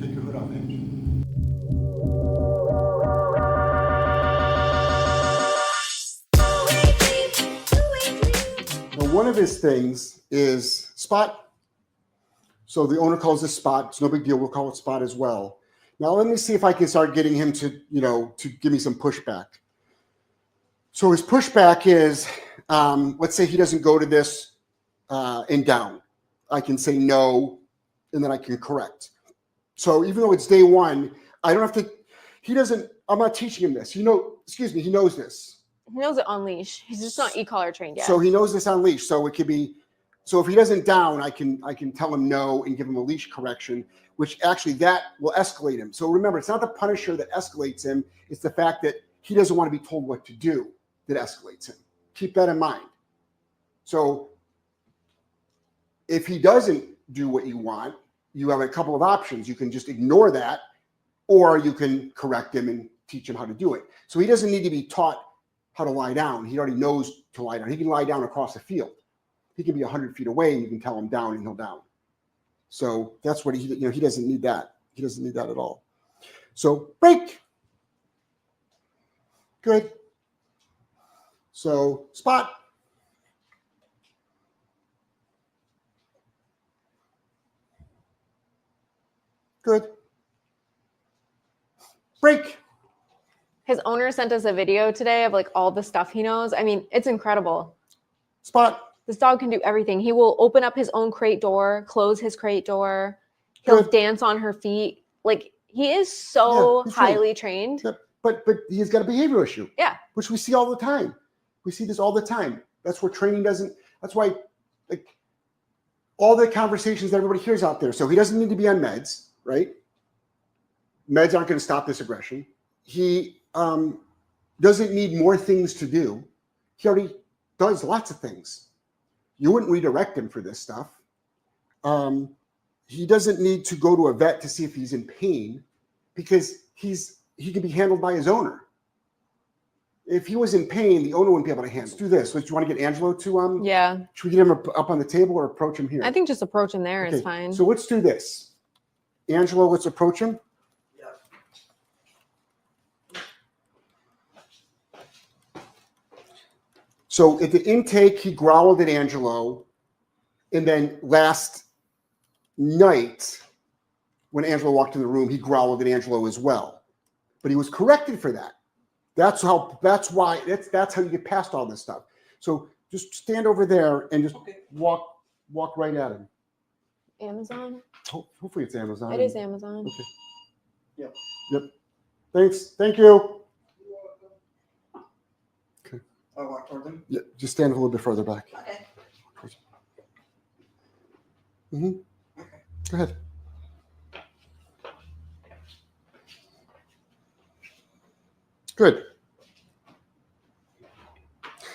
Take your hood off, Hinge. Now, one of his things is Spot. So the owner calls this Spot. It's no big deal. We'll call it Spot as well. Now, let me see if I can start getting him to, to give me some pushback. So his pushback is, let's say he doesn't go to this and down. I can say no, and then I can correct. So even though it's day one, I don't have to, I'm not teaching him this. He knows this. He knows it on leash. He's just not e-collar trained yet. So he knows this on leash. So it could be, so if he doesn't down, I can tell him no and give him a leash correction, which actually that will escalate him. So remember, it's not the punisher that escalates him. It's the fact that he doesn't want to be told what to do that escalates him. Keep that in mind. So if he doesn't do what you want, you have a couple of options. You can just ignore that, or you can correct him and teach him how to do it. So he doesn't need to be taught how to lie down. He already knows to lie down. He can lie down across the field. He can be 100 feet away and you can tell him down and he'll down. So that's what he doesn't need that. He doesn't need that at all. So break. Good. So Spot. Good. Break. His owner sent us a video today of like all the stuff he knows. I mean, it's incredible. Spot. This dog can do everything. He will open up his own crate door, close his crate door. He'll dance on her feet. Like, he is so highly trained. Yeah, but he's got a behavior issue. Yeah. Which we see all the time. We see this all the time. That's where training doesn't, that's why, like, all the conversations that everybody hears out there. So he doesn't need to be on meds, right? Meds aren't going to stop this aggression. He doesn't need more things to do. He already does lots of things. You wouldn't redirect him for this stuff. He doesn't need to go to a vet to see if he's in pain because he can be handled by his owner. If he was in pain, the owner wouldn't be able to handle. Let's do this. Do you want to get Angelo to Yeah. Should we get him up on the table or approach him here? I think just approach him there is fine. So let's do this. Angelo, let's approach him. So at the intake, he growled at Angelo. And then last night, when Angelo walked in the room, he growled at Angelo as well. But he was corrected for that. That's how you get past all this stuff. So just stand over there and just walk right at him. Amazon? Hopefully it's Amazon. It is Amazon. Okay. Yep. Thanks. Thank you. Okay. I walk toward them. Yeah, just stand a little bit further back. Okay. Mm-hmm. Okay. Go ahead. Good.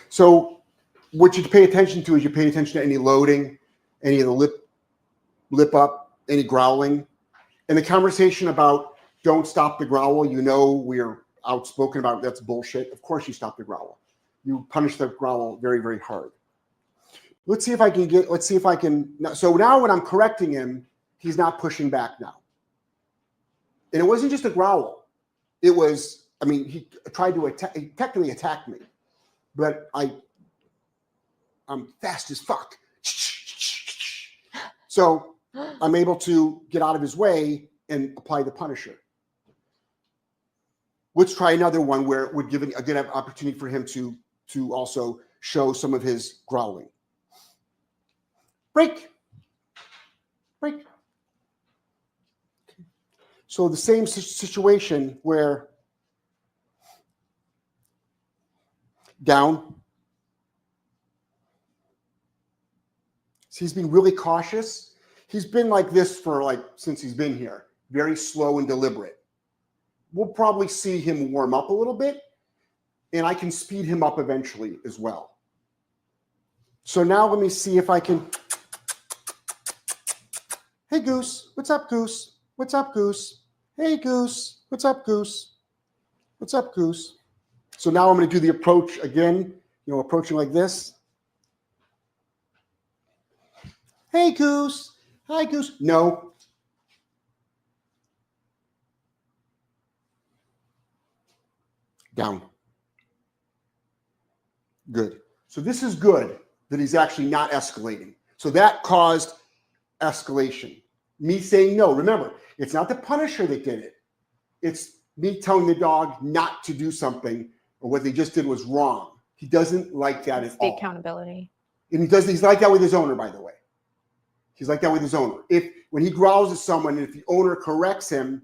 So what you pay attention to is you pay attention to any loading, any of the lip up, any growling. And the conversation about don't stop the growl, we're outspoken about that's bullshit. Of course you stop the growl. You punish the growl very, very hard. Let's see if I can. So now when I'm correcting him, he's not pushing back now. And it wasn't just a growl. It was, he tried to attack, he technically attacked me, but I'm fast as fuck. So I'm able to get out of his way and apply the punisher. Let's try another one where it would give a good opportunity for him to also show some of his growling. Break. Break. So the same situation where down. So he's being really cautious. He's been like this since he's been here. Very slow and deliberate. We'll probably see him warm up a little bit, and I can speed him up eventually as well. So now let me see if I can. Hey, Goose. What's up, Goose? What's up, Goose? Hey, Goose. What's up, Goose? What's up, Goose? So now I'm going to do the approach again, approaching like this. Hey, Goose. Hi, Goose. No. Down. Good. So this is good that he's actually not escalating. So that caused escalation. Me saying no. Remember, it's not the punisher that did it. It's me telling the dog not to do something, or what they just did was wrong. He doesn't like that at all. The accountability. And he's like that with his owner, by the way. He's like that with his owner. When he growls at someone, and if the owner corrects him,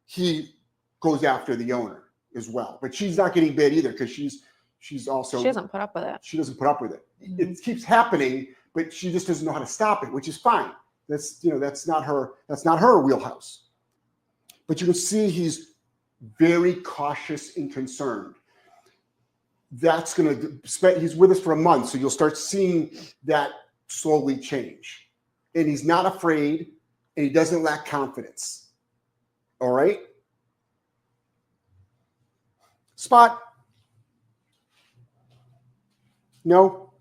he goes after the owner as well. But she's not getting bit either, because she's also, she doesn't put up with it. She doesn't put up with it. It keeps happening, but she just doesn't know how to stop it, which is fine. That's not her wheelhouse. But you can see he's very cautious and concerned. He's with us for a month, so you'll start seeing that slowly change. And he's not afraid, and he doesn't lack confidence. All right? Spot. No.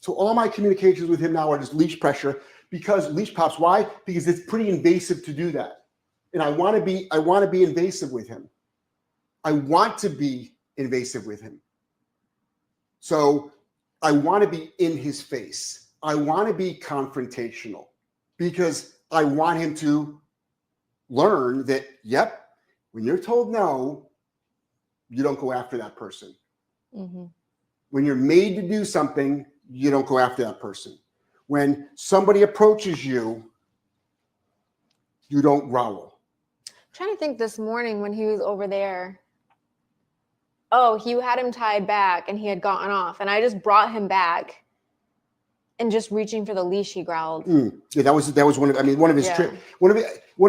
So all my communications with him now are just leash pressure, because leash pops. Why? Because it's pretty invasive to do that. And I want to be invasive with him. I want to be invasive with him. So I want to be in his face. I want to be confrontational, because I want him to learn that, yep, when you're told no, you don't go after that person. Mm-hmm. When you're made to do something, you don't go after that person. When somebody approaches you, you don't growl. I'm trying to think this morning when he was over there. Oh, he had him tied back and he had gotten off, and I just brought him back, and just reaching for the leash, he growled. Yeah, that was one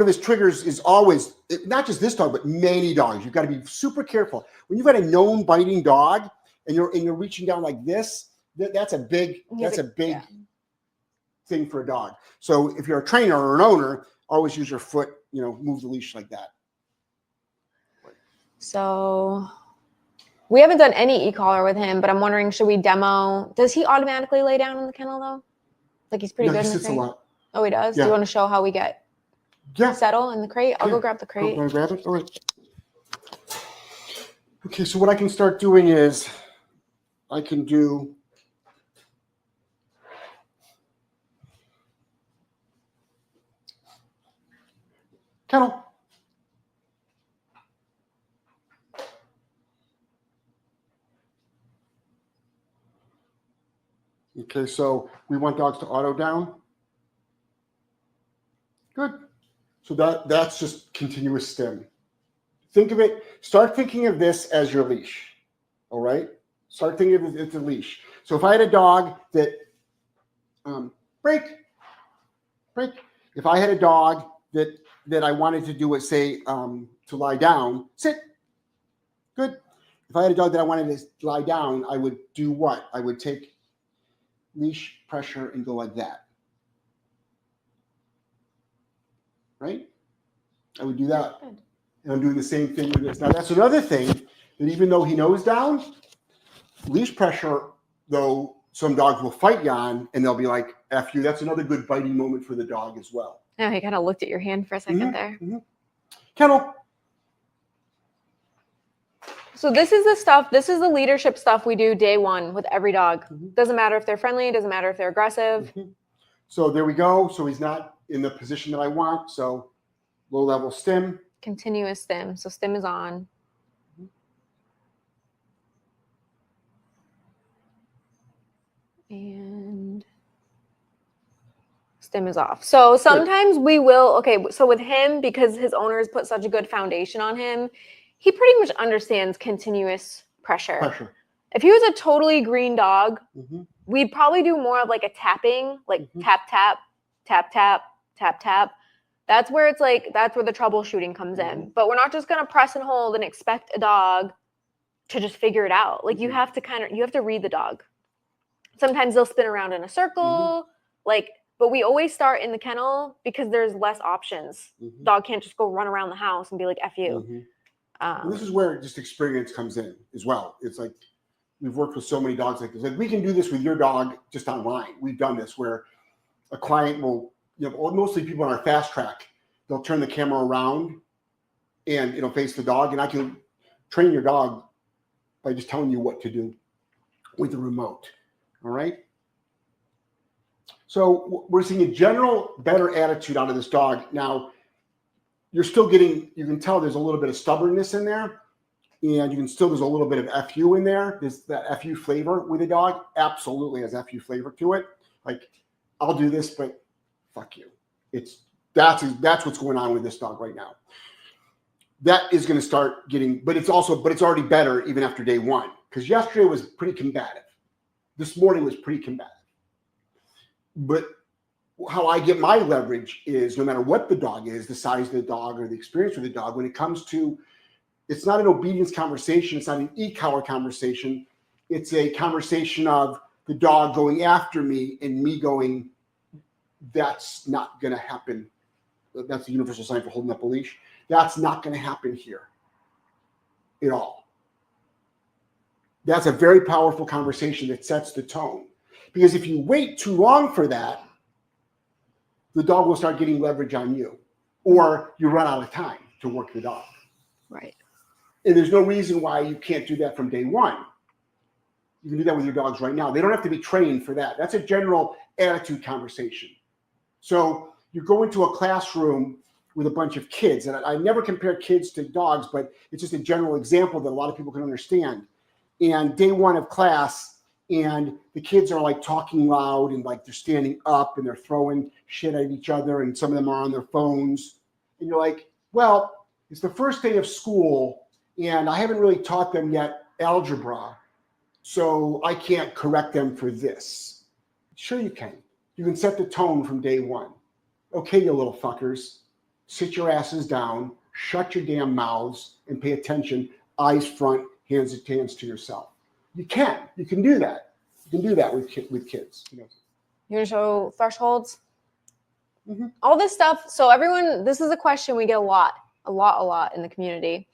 of his triggers is always, not just this dog, but many dogs. You've got to be super careful when you've got a known biting dog and you're reaching down like this. That's a big thing for a dog. So if you're a trainer or an owner, always use your foot. Move the leash like that. So we haven't done any e-collar with him, but I'm wondering, should we demo? Does he automatically lay down in the kennel though? Like he's pretty good in the crate? A lot. Oh, he does? Yeah. Do you want to show how we get settle in the crate? I'll go grab the crate. Go grab it? All right. Okay, so what I can start doing is I can do kennel. Okay, so we want dogs to auto down. Good. So that's just continuous stim. Start thinking of this as your leash. All right? Start thinking of it as a leash. So if I had a dog that, break. If I had a dog that I wanted to do it, say, to lie down, sit. Good. If I had a dog that I wanted to lie down, I would do what? I would take leash pressure and go like that. Right? I would do that. Good. And I'm doing the same thing with this. Now, that's another thing, that even though he knows down, leash pressure, though, some dogs will fight you on, and they'll be like, F you. That's another good biting moment for the dog as well. Yeah, he kind of looked at your hand for a second there. Mm-hmm. Kennel. So this is the leadership stuff we do day one with every dog. Mm-hmm. Doesn't matter if they're friendly, doesn't matter if they're aggressive. Mm-hmm. So there we go. So he's not in the position that I want. So low level stim. Continuous stim. So stim is on. And stim is off. So sometimes we will, so with him, because his owners put such a good foundation on him, he pretty much understands continuous pressure. If he was a totally green dog, we'd probably do more of like a tapping, like tap, tap, tap, tap, tap, tap. That's where it's like, that's where the troubleshooting comes in. But we're not just going to press and hold and expect a dog to just figure it out. Like you have to read the dog. Sometimes they'll spin around in a circle, but we always start in the kennel because there's less options. Dog can't just go run around the house and be like, F you. And this is where just experience comes in as well. It's like, we've worked with so many dogs like this. Like, we can do this with your dog just online. We've done this where a client will, mostly people on our fast track, they'll turn the camera around and it'll face the dog, and I can train your dog by just telling you what to do with the remote. All right. So we're seeing a general better attitude out of this dog. Now, you're still getting, you can tell there's a little bit of stubbornness in there, and you can still, there's a little bit of FU in there. There's that FU flavor with a dog. Absolutely has FU flavor to it. Like, I'll do this, but fuck you. That's what's going on with this dog right now. That is going to start getting, but it's already better even after day one, because yesterday was pretty combative. This morning was pretty combative. But how I get my leverage is no matter what the dog is, the size of the dog or the experience with the dog, when it comes to, it's not an obedience conversation. It's not an e-collar conversation. It's a conversation of the dog going after me and me going, that's not going to happen. That's the universal sign for holding up a leash. That's not going to happen here at all. That's a very powerful conversation that sets the tone. Because if you wait too long for that, the dog will start getting leverage on you, or you run out of time to work the dog. Right. And there's no reason why you can't do that from day one. You can do that with your dogs right now. They don't have to be trained for that. That's a general attitude conversation. So you go into a classroom with a bunch of kids, and I never compare kids to dogs, but it's just a general example that a lot of people can understand. And day one of class, and the kids are like talking loud and like they're standing up and they're throwing shit at each other, and some of them are on their phones. And you're like, well, it's the first day of school and I haven't really taught them yet algebra, so I can't correct them for this. Sure you can. You can set the tone from day one. Okay, you little fuckers, sit your asses down, shut your damn mouths, and pay attention, eyes front, hands to yourself. You can do that. You can do that with kids. You know. You're gonna show thresholds? Mm-hmm. All this stuff. So everyone, this is a question we get a lot in the community.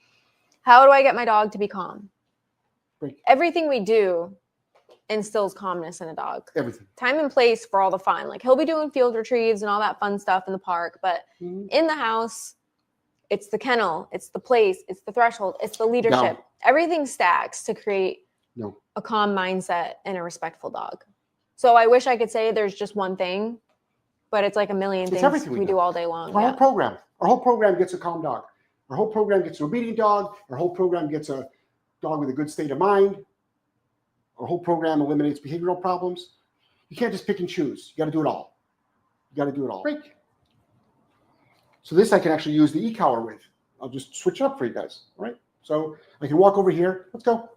How do I get my dog to be calm? Right. Everything we do instills calmness in a dog. Everything. Time and place for all the fun. Like he'll be doing field retrieves and all that fun stuff in the park, but in the house, it's the kennel, it's the place, it's the threshold, it's the leadership. No. Everything stacks to create a calm mindset and a respectful dog. So I wish I could say there's just one thing, but it's like a million things we do all day long. Our whole program gets a calm dog. Our whole program gets an obedient dog. Our whole program gets a dog with a good state of mind. Our whole program eliminates behavioral problems. You can't just pick and choose. You got to do it all. Great. So this I can actually use the e-collar with. I'll just switch it up for you guys. All right. So I can walk over here. Let's go.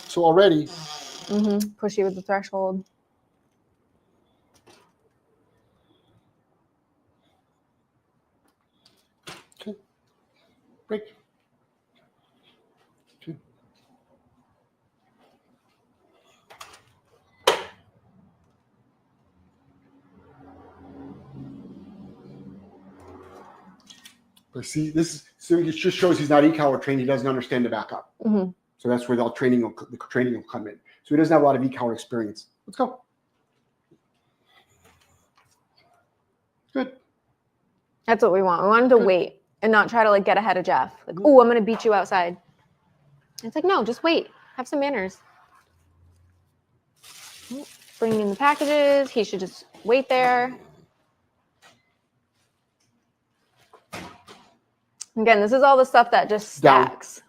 So already. Pushy with the threshold. Okay. Break. Okay. But see, so it just shows he's not e-collar trained. He doesn't understand the backup. So that's where the training will come in. So he doesn't have a lot of e-collar experience. Let's go. Good. That's what we want. We want him to wait and not try to like get ahead of Jeff. Like, oh, I'm going to beat you outside. It's like, no, just wait. Have some manners. Bringing in the packages. He should just wait there. Again, this is all the stuff that just stacks. Down.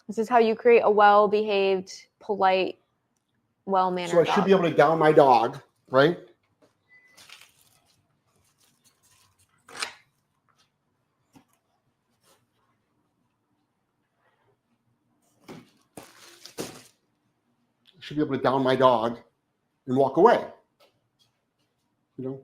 This is how you create a well-behaved, polite, well-mannered dog. So I should be able to down my dog, right? I should be able to down my dog and walk away. You know?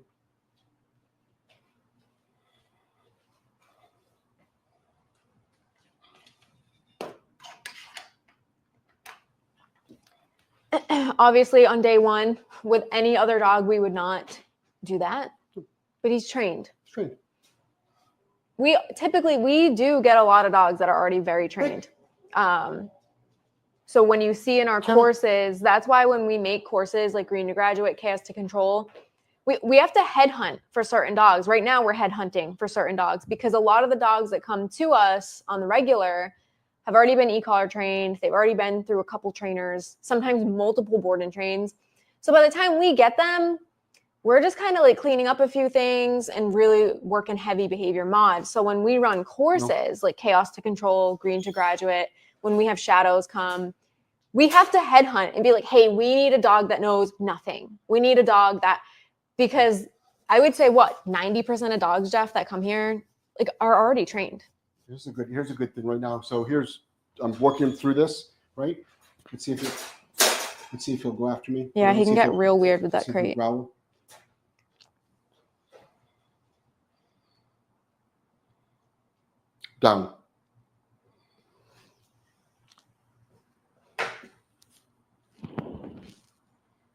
Obviously, on day one, with any other dog, we would not do that. But he's trained. We do get a lot of dogs that are already very trained. So So when you see in our courses, that's why when we make courses like Green to Graduate, Chaos to Control, we have to headhunt for certain dogs. Right now we're headhunting for certain dogs because a lot of the dogs that come to us on the regular have already been e-collar trained. They've already been through a couple trainers, sometimes multiple board and trains. So by the time we get them, we're just kind of like cleaning up a few things and really working heavy behavior mods. So when we run courses like Chaos to Control, Green to Graduate, when we have shadows come, we have to headhunt and be like, hey, we need a dog that knows nothing. We need a dog that, because I would say 90% of dogs, Jeff, that come here like are already trained. Here's a good thing right now. So I'm working through this, right? Let's see if he'll go after me. Yeah, he can get real weird with that crate. Down.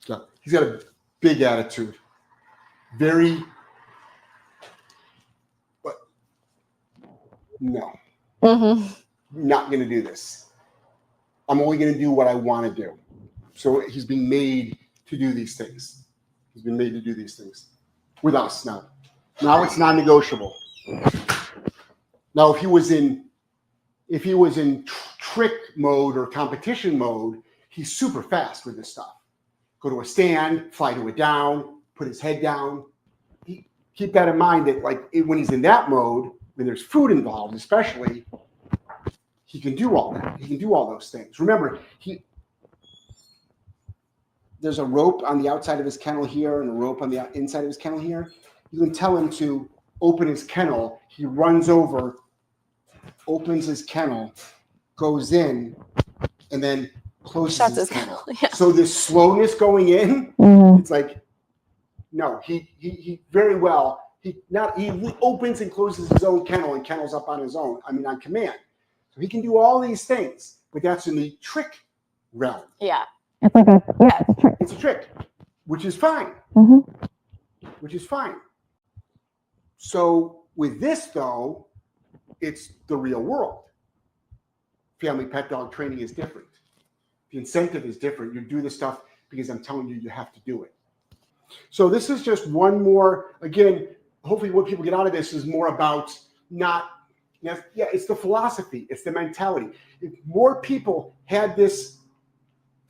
Yeah. He's got a big attitude. Very, but no. Not going to do this. I'm only going to do what I want to do. So he's being made to do these things. He's been made to do these things with us now. Now it's non-negotiable. Now, if he was in trick mode or competition mode, he's super fast with this stuff. Go to a stand, fly to a down, put his head down. Keep that in mind that when he's in that mode, when there's food involved, especially, he can do all that. He can do all those things. Remember, there's a rope on the outside of his kennel here and a rope on the inside of his kennel here. You can tell him to open his kennel. He runs over, opens his kennel, goes in, and then closes his kennel. Yeah. So this slowness going in, it's like, no, he very well, he opens and closes his own kennel and kennels up on his own, on command. So he can do all these things, but that's in the trick realm. Yeah. It's a trick, which is fine. Which is fine. So with this, though, it's the real world. Family pet dog training is different. The incentive is different. You do this stuff because I'm telling you have to do it. So this is just one more, again, hopefully what people get out of this is more about it's the philosophy, it's the mentality. If more people had this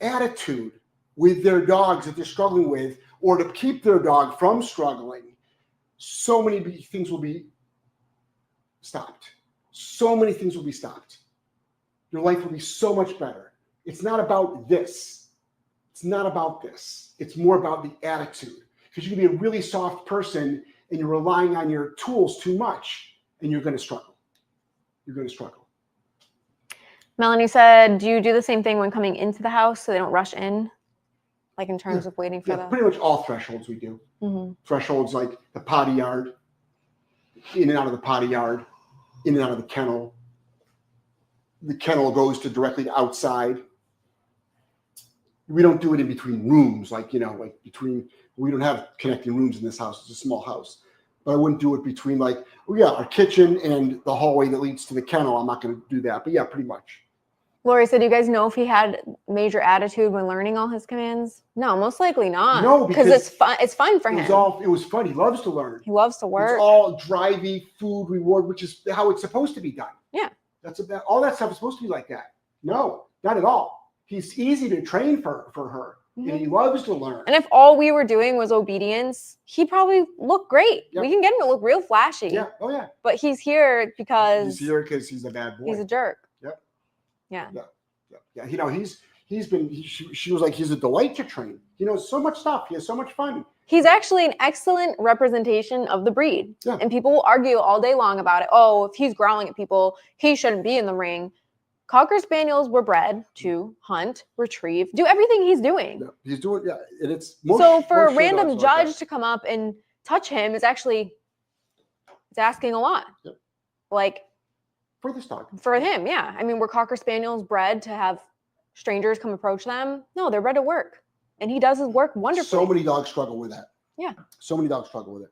attitude with their dogs that they're struggling with, or to keep their dog from struggling, so many things will be stopped. So many things will be stopped. Your life will be so much better. It's not about this. It's not about this. It's more about the attitude. Because you can be a really soft person and you're relying on your tools too much, and you're going to struggle. You're going to struggle. Melanie said, do you do the same thing when coming into the house so they don't rush in? Like in terms of waiting for them? Pretty much all thresholds we do. Thresholds like the potty yard, in and out of the potty yard, in and out of the kennel. The kennel goes to directly outside. We don't do it in between rooms, we don't have connecting rooms in this house. It's a small house. But I wouldn't do it between our kitchen and the hallway that leads to the kennel. I'm not going to do that. But yeah, pretty much. Lori said, do you guys know if he had major attitude when learning all his commands? No, most likely not. No, because it's fun. It's fun for him. It was fun. He loves to learn. He loves to work. It's all drivey, food, reward, which is how it's supposed to be done. Yeah. All that stuff is supposed to be like that. No, not at all. He's easy to train for her. And he loves to learn. And if all we were doing was obedience, he'd probably look great. Yep. We can get him to look real flashy. Yeah. Oh, yeah. But he's here because he's a bad boy. He's a jerk. Yep. Yeah. She was like, he's a delight to train. He knows so much stuff. He has so much fun. He's actually an excellent representation of the breed. Yeah. And people will argue all day long about it. Oh, if he's growling at people, he shouldn't be in the ring. Cocker Spaniels were bred to hunt, retrieve, do everything he's doing. Yeah, he's doing, and it's so for a random judge to come up and touch him is actually, it's asking a lot. Yep. For this dog. For him, yeah. Were Cocker Spaniels bred to have strangers come approach them? No, they're bred to work. And he does his work wonderfully. So many dogs struggle with that. Yeah. So many dogs struggle with it.